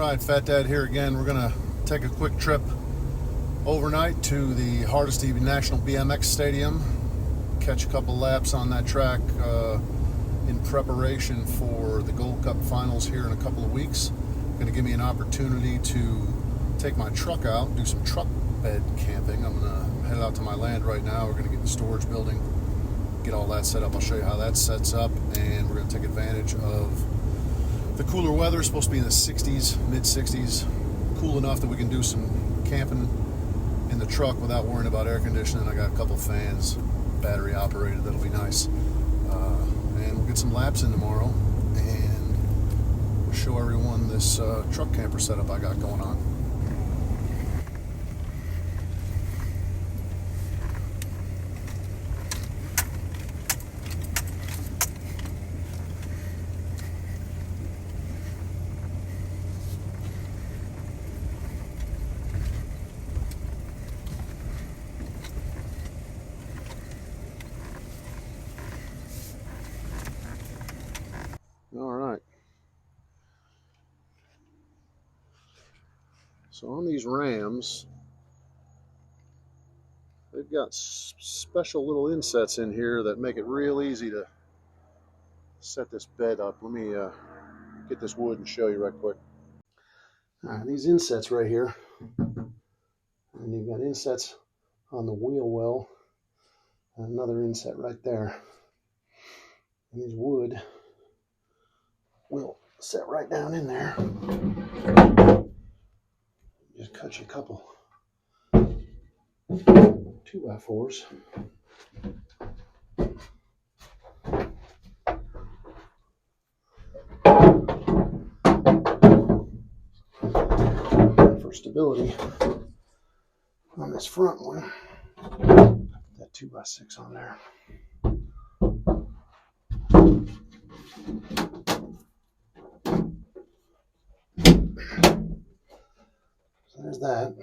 Alright, Fat Dad here again. We're going to take a quick trip overnight to the Hardesty National BMX Stadium, catch a couple laps on that track in preparation for the Gold Cup finals here in a couple of weeks. Going to give me an opportunity to take my truck out, do some truck bed camping. I'm going to head out to my land right now. We're going to get the storage building, get all that set up. I'll show you how that sets up, and we're going to take advantage of the cooler weather. Is supposed to be in the 60s, mid 60s, cool enough that we can do some camping in the truck without worrying about air conditioning. I got a couple fans, battery operated, that'll be nice. And we'll get some laps in tomorrow and we'll show everyone this truck camper setup I got going on. All right. So on these Rams, they've got special little insets in here that make it real easy to set this bed up. Let me get this wood and show you right quick. All right, these insets right here, and you've got insets on the wheel well, and another inset right there. And these wood will set right down in there. Just cut you a couple 2x4s. For stability on this front one, that 2x6 on there. So there's that.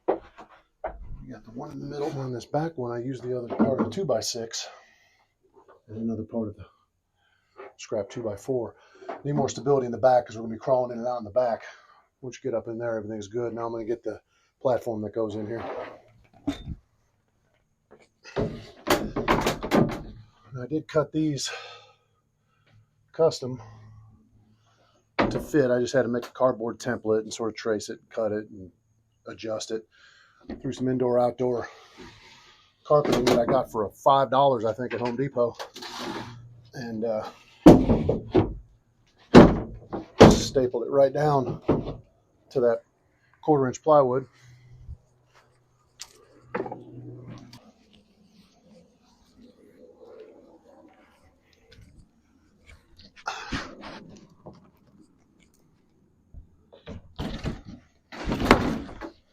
You got the one in the middle. On this back one, I use the other part of the 2x6 and another part of the scrap 2x4. Need more stability in the back because we're going to be crawling in and out in the back. Once you get up in there, everything's good. Now I'm going to get the platform that goes in here. I did cut these custom to fit. I just had to make a cardboard template and sort of trace it, cut it, and adjust it. Threw some indoor outdoor carpeting that I got for $5, I think, at Home Depot, and stapled it right down to that 1/4-inch plywood.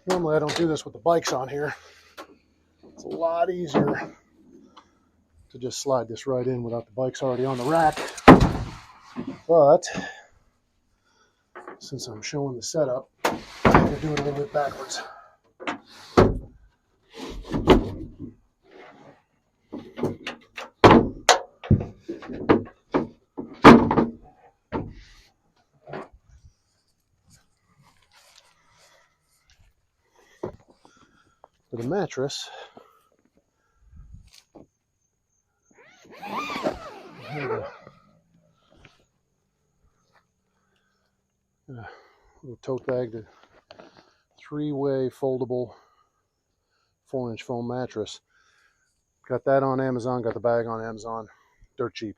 Normally I don't do this with the bikes on here. It's a lot easier to just slide this right in without the bikes already on the rack. But since I'm showing the setup, I'm going to do it a little bit backwards. For the mattress, I have a little tote bag, the 3-way foldable 4-inch foam mattress. Got that on Amazon, got the bag on Amazon, dirt cheap.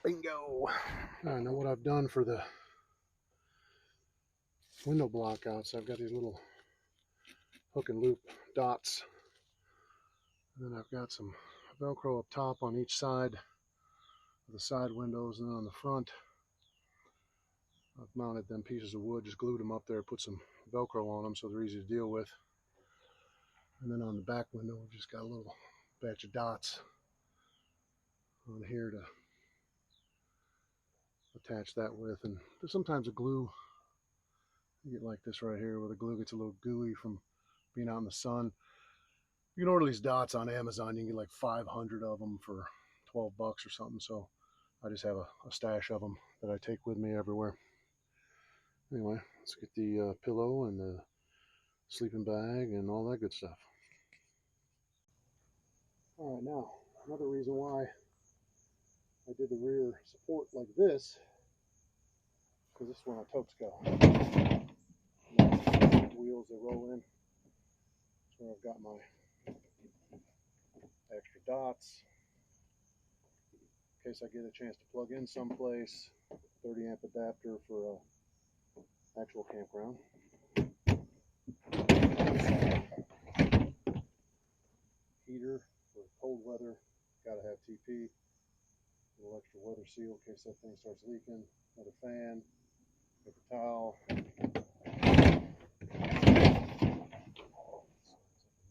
Bingo! I know what I've done for the window block outs. I've got these little hook and loop dots And then I've got some Velcro up top on each side of the side windows, and then on the front I've mounted them pieces of wood, just glued them up there, put some Velcro on them so they're easy to deal with. And then on the back window we've just got a little batch of dots on here to attach that with. And sometimes the glue, you get like this right here where the glue gets a little gooey from being out in the sun. You can order these dots on Amazon. You can get like 500 of them for 12 bucks or something. So I just have a stash of them that I take with me everywhere. Anyway, let's get the pillow and the sleeping bag and all that good stuff. All right, now another reason why I did the rear support like this, because this is where my totes go. The wheels that roll in. That's where I've got my extra dots in case I get a chance to plug in someplace. 30 amp adapter for a actual campground. Heater for cold weather. Gotta have TP. A little extra weather seal in case that thing starts leaking. Another fan. Paper towel.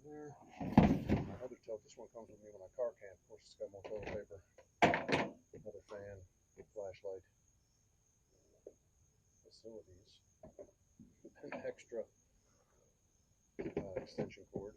There. My other tote, this one comes with me when I car camp. Of course, it's got more toilet paper. Another fan, flashlight, facilities, an extra extension cord.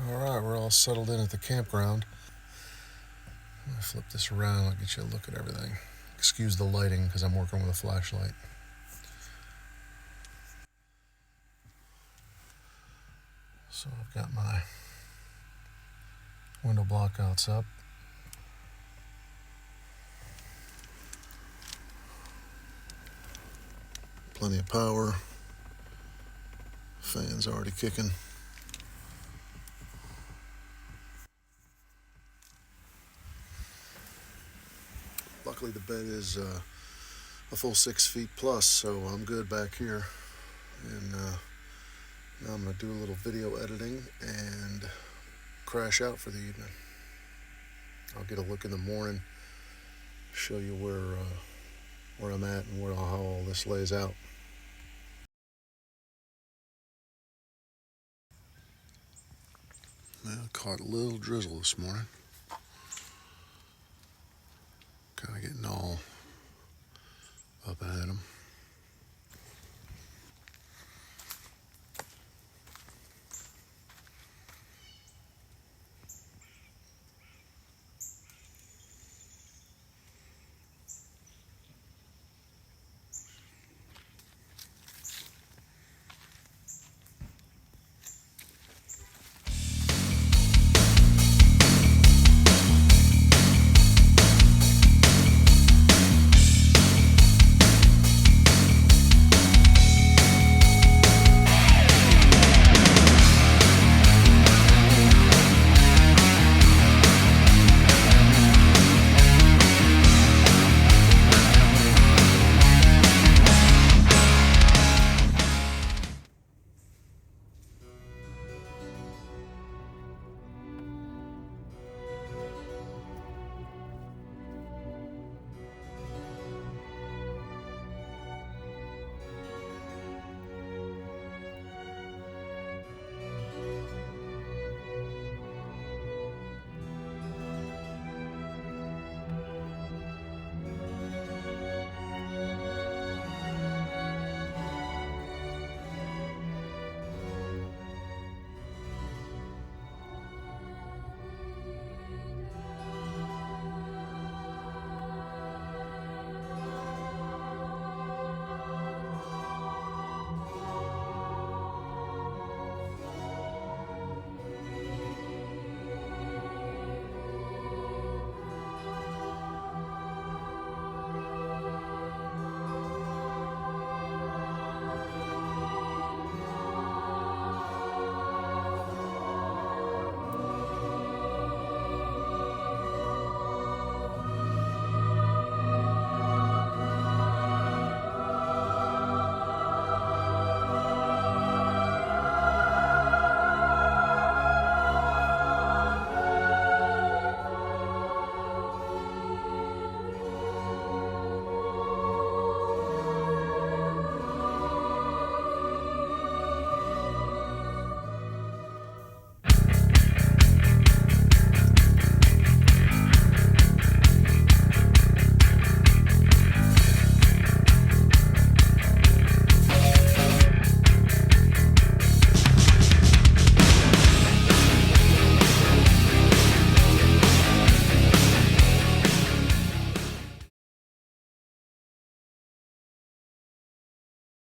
Alright, we're all settled in at the campground. I'm going to flip this around and get you a look at everything. Excuse the lighting because I'm working with a flashlight. So I've got my window blockouts up. Plenty of power. Fan's already kicking. Luckily the bed is a full 6 feet plus, so I'm good back here. And now I'm going to do a little video editing and crash out for the evening. I'll get a look in the morning, show you where I'm at and how all this lays out. I caught a little drizzle this morning. Kind of getting all up ahead of them.